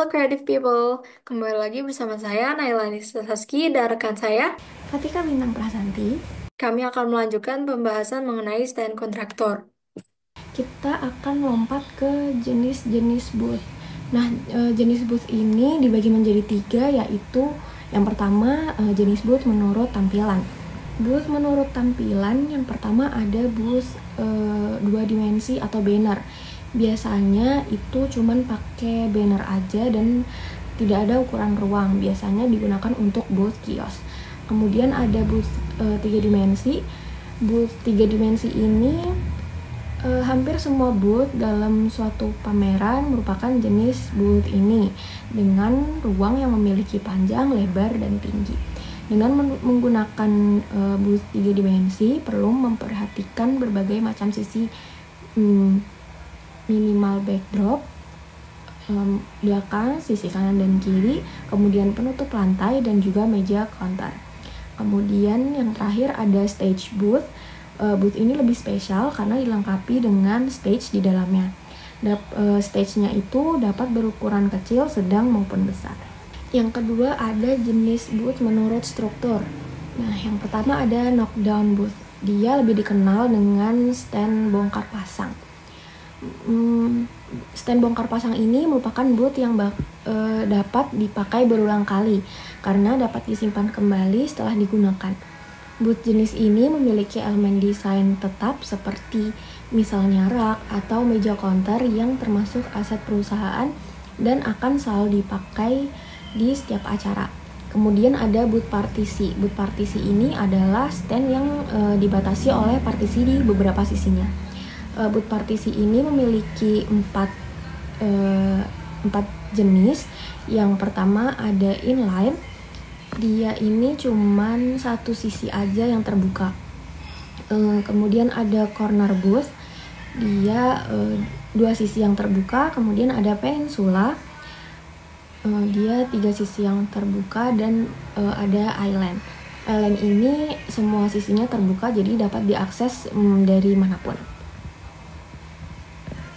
Creative People, kembali lagi bersama saya Nailani Saski dan rekan saya. Fatika Bintang Prasanti, Kami akan melanjutkan pembahasan mengenai stand kontraktor. kita akan lompat ke jenis-jenis booth. Nah, jenis booth ini dibagi menjadi tiga, yaitu yang pertama jenis booth menurut tampilan. Booth menurut tampilan yang pertama ada booth dua dimensi atau banner. Biasanya itu cuman pakai banner aja dan tidak ada ukuran ruang. Biasanya digunakan untuk booth kios. Kemudian ada booth tiga dimensi. Booth tiga dimensi ini hampir semua booth dalam suatu pameran merupakan jenis booth ini dengan ruang yang memiliki panjang, lebar, dan tinggi. Dengan menggunakan booth tiga dimensi perlu memperhatikan berbagai macam sisi, minimal backdrop, belakang, sisi kanan dan kiri, kemudian penutup lantai dan juga meja counter. Kemudian yang terakhir ada stage booth. Booth ini lebih spesial karena dilengkapi dengan stage di dalamnya. Stage-nya itu dapat berukuran kecil, sedang maupun besar. Yang kedua ada jenis booth menurut struktur. Nah, yang pertama ada knockdown booth. Dia lebih dikenal dengan stand bongkar pasang. Stand bongkar pasang ini merupakan booth yang dapat dipakai berulang kali karena dapat disimpan kembali setelah digunakan. Booth jenis ini memiliki elemen desain tetap seperti misalnya rak atau meja counter yang termasuk aset perusahaan dan akan selalu dipakai di setiap acara. Kemudian ada booth partisi. Booth partisi ini adalah stand yang dibatasi oleh partisi di beberapa sisinya. Booth partisi ini memiliki empat jenis. Yang pertama ada inline. Dia ini cuman satu sisi aja yang terbuka. Kemudian ada corner booth. Dia dua sisi yang terbuka. Kemudian ada peninsula. Dia tiga sisi yang terbuka dan ada island. Island ini semua sisinya terbuka jadi dapat diakses dari manapun.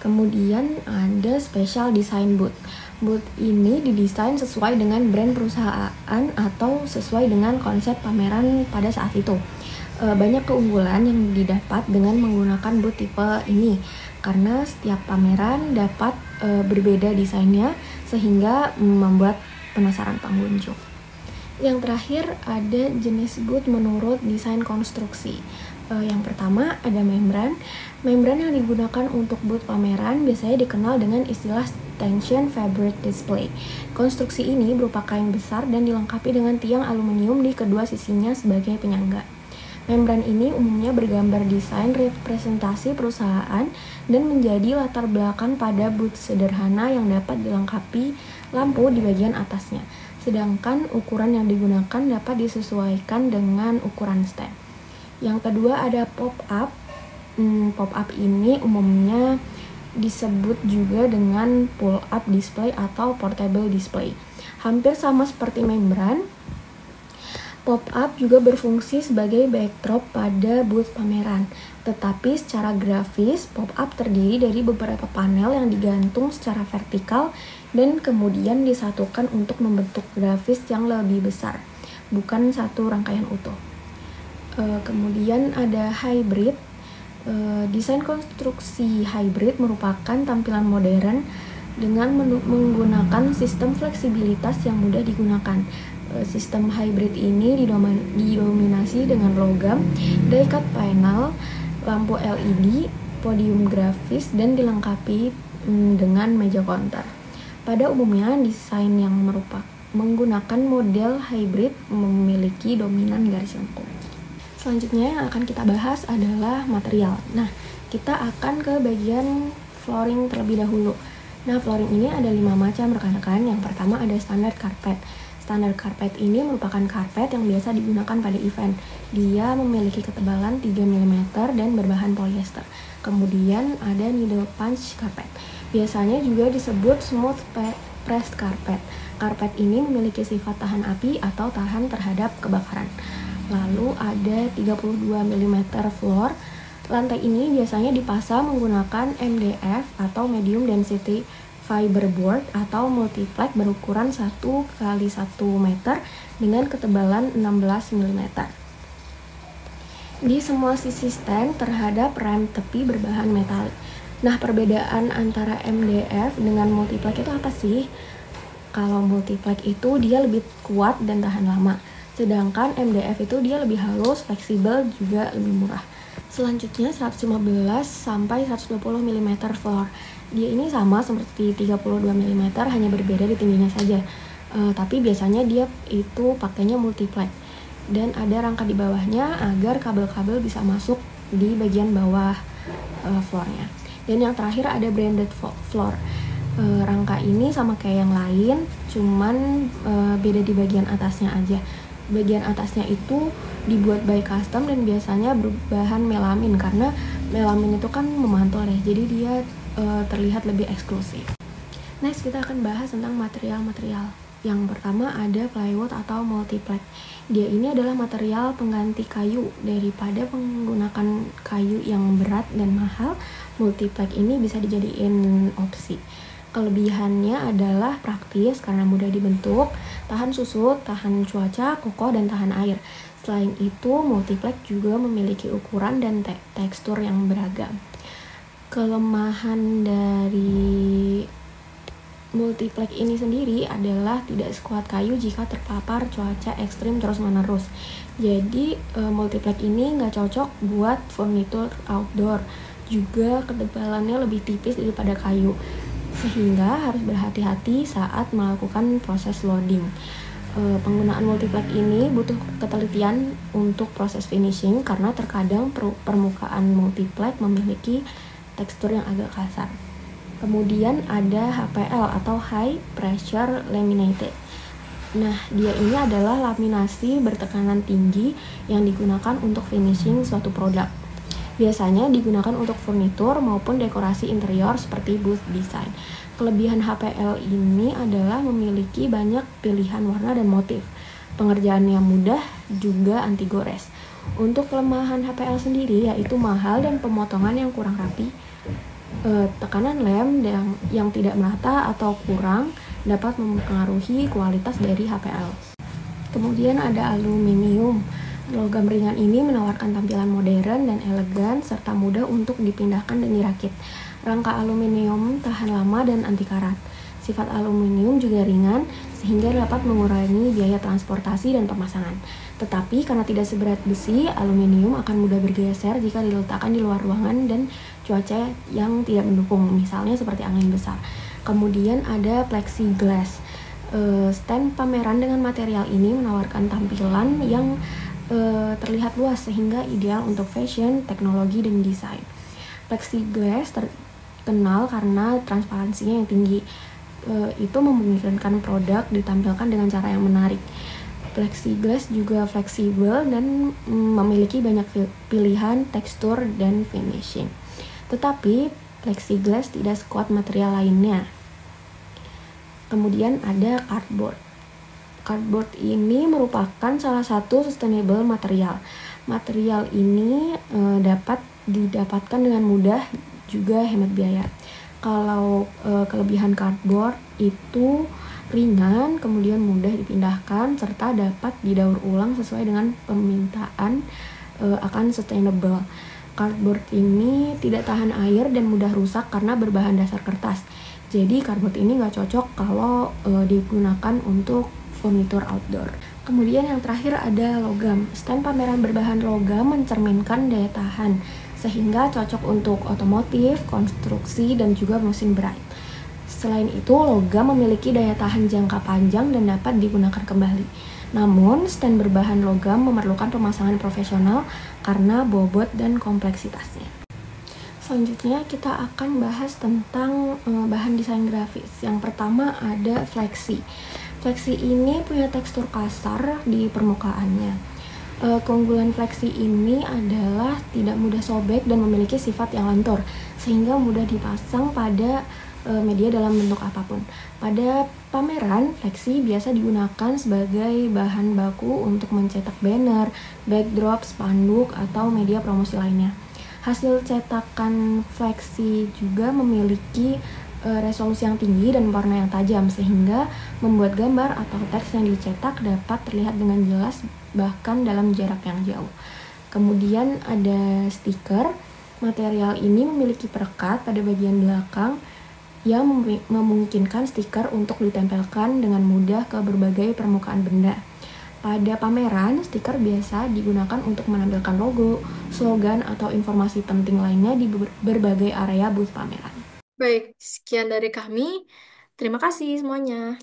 Kemudian ada special design booth. Booth ini didesain sesuai dengan brand perusahaan atau sesuai dengan konsep pameran pada saat itu. Banyak keunggulan yang didapat dengan menggunakan booth tipe ini karena setiap pameran dapat berbeda desainnya sehingga membuat penasaran pengunjung. Yang terakhir ada jenis booth menurut desain konstruksi. Yang pertama ada membran. Membran yang digunakan untuk booth pameran biasanya dikenal dengan istilah tension fabric display. Konstruksi ini berupa kain besar dan dilengkapi dengan tiang aluminium di kedua sisinya sebagai penyangga. Membran ini umumnya bergambar desain representasi perusahaan dan menjadi latar belakang pada booth sederhana yang dapat dilengkapi lampu di bagian atasnya. Sedangkan ukuran yang digunakan dapat disesuaikan dengan ukuran stand. Yang kedua ada pop-up. Pop-up ini umumnya disebut juga dengan pull-up display atau portable display. Hampir sama seperti membran, pop-up juga berfungsi sebagai backdrop pada booth pameran. Tetapi secara grafis, pop-up terdiri dari beberapa panel yang digantung secara vertikal dan kemudian disatukan untuk membentuk grafis yang lebih besar, bukan satu rangkaian utuh. Kemudian ada hybrid. Desain konstruksi hybrid merupakan tampilan modern dengan menggunakan sistem fleksibilitas yang mudah digunakan. Sistem hybrid ini didominasi dengan logam, die-cut panel, lampu LED, podium grafis, dan dilengkapi dengan meja counter. Pada umumnya, desain yang menggunakan model hybrid memiliki dominan garis lengkung. Selanjutnya yang akan kita bahas adalah material. Nah, kita akan ke bagian flooring terlebih dahulu. Nah, flooring ini ada 5 macam rekan-rekan. Yang pertama ada standar carpet. Standar carpet ini merupakan karpet yang biasa digunakan pada event. Dia memiliki ketebalan 3 mm dan berbahan polyester. Kemudian ada needle punch carpet. Biasanya juga disebut smooth pressed carpet. Karpet ini memiliki sifat tahan api atau tahan terhadap kebakaran. Lalu ada 32 mm floor. Lantai ini biasanya dipasang menggunakan MDF atau medium density fiberboard atau multiplex berukuran 1 kali 1 meter dengan ketebalan 16 mm. Di semua sisi stand terhadap rem tepi berbahan metalik. Nah, perbedaan antara MDF dengan multiplex itu apa sih? Kalau multiplex itu dia lebih kuat dan tahan lama, sedangkan MDF itu dia lebih halus, fleksibel, juga lebih murah. Selanjutnya 115 sampai 120 mm floor. Dia ini sama seperti 32 mm, hanya berbeda di tingginya saja. Tapi biasanya dia itu pakainya multiplex. Dan ada rangka di bawahnya agar kabel-kabel bisa masuk di bagian bawah floornya. Dan yang terakhir ada branded floor. Rangka ini sama kayak yang lain, cuman beda di bagian atasnya aja. Bagian atasnya itu dibuat by custom dan biasanya berbahan melamin, karena melamin itu kan memantul ya, jadi dia terlihat lebih eksklusif. Next, kita akan bahas tentang material-material. Yang pertama ada plywood atau multiplex. Dia ini adalah material pengganti kayu. Daripada menggunakan kayu yang berat dan mahal, multiplex ini bisa dijadiin opsi. Kelebihannya adalah praktis karena mudah dibentuk, tahan susut, tahan cuaca, kokoh, dan tahan air. Selain itu, multiplex juga memiliki ukuran dan tekstur yang beragam. Kelemahan dari multiplex ini sendiri adalah tidak sekuat kayu jika terpapar cuaca ekstrim terus-menerus. Jadi, multiplex ini nggak cocok buat furnitur outdoor. Juga ketebalannya lebih tipis daripada kayu, sehingga harus berhati-hati saat melakukan proses loading. Penggunaan multiplex ini butuh ketelitian untuk proses finishing karena terkadang permukaan multiplex memiliki tekstur yang agak kasar. Kemudian ada HPL atau High Pressure Laminated. Nah, dia ini adalah laminasi bertekanan tinggi yang digunakan untuk finishing suatu produk. Biasanya digunakan untuk furnitur maupun dekorasi interior seperti booth design. Kelebihan HPL ini adalah memiliki banyak pilihan warna dan motif. Pengerjaannya mudah, juga anti gores. Untuk kelemahan HPL sendiri yaitu mahal dan pemotongan yang kurang rapi. Tekanan lem yang tidak merata atau kurang dapat mempengaruhi kualitas dari HPL. Kemudian ada aluminium. Logam ringan ini menawarkan tampilan modern dan elegan serta mudah untuk dipindahkan dan dirakit. Rangka aluminium tahan lama dan anti karat. Sifat aluminium juga ringan sehingga dapat mengurangi biaya transportasi dan pemasangan. Tetapi karena tidak seberat besi, aluminium akan mudah bergeser jika diletakkan di luar ruangan dan cuaca yang tidak mendukung, misalnya seperti angin besar. Kemudian ada plexiglass. Stand pameran dengan material ini menawarkan tampilan yang terlihat luas sehingga ideal untuk fashion, teknologi, dan desain. Plexiglass terkenal karena transparansinya yang tinggi. Itu memungkinkan produk ditampilkan dengan cara yang menarik. Plexiglass juga fleksibel dan memiliki banyak pilihan tekstur dan finishing. Tetapi plexiglass tidak sekuat material lainnya. Kemudian ada cardboard. Cardboard ini merupakan salah satu sustainable material. Material ini dapat didapatkan dengan mudah, juga hemat biaya. Kalau kelebihan cardboard itu ringan, kemudian mudah dipindahkan, serta dapat didaur ulang sesuai dengan permintaan akan sustainable. Cardboard ini tidak tahan air dan mudah rusak karena berbahan dasar kertas. Jadi cardboard ini nggak cocok kalau digunakan untuk furnitur outdoor. Kemudian yang terakhir ada logam. Stand pameran berbahan logam mencerminkan daya tahan, sehingga cocok untuk otomotif, konstruksi, dan juga mesin berat. Selain itu, logam memiliki daya tahan jangka panjang dan dapat digunakan kembali. Namun, stand berbahan logam memerlukan pemasangan profesional karena bobot dan kompleksitasnya. Selanjutnya kita akan bahas tentang bahan desain grafis. Yang pertama ada fleksi. Fleksi ini punya tekstur kasar di permukaannya. Keunggulan fleksi ini adalah tidak mudah sobek dan memiliki sifat yang lentur, sehingga mudah dipasang pada media dalam bentuk apapun. Pada pameran, fleksi biasa digunakan sebagai bahan baku untuk mencetak banner, backdrop, spanduk, atau media promosi lainnya. Hasil cetakan fleksi juga memiliki resolusi yang tinggi dan warna yang tajam sehingga membuat gambar atau teks yang dicetak dapat terlihat dengan jelas bahkan dalam jarak yang jauh. Kemudian ada stiker. Material ini memiliki perekat pada bagian belakang yang memungkinkan stiker untuk ditempelkan dengan mudah ke berbagai permukaan benda. Pada pameran, stiker biasa digunakan untuk menampilkan logo, slogan, atau informasi penting lainnya di berbagai area booth pameran. Baik, sekian dari kami. Terima kasih semuanya.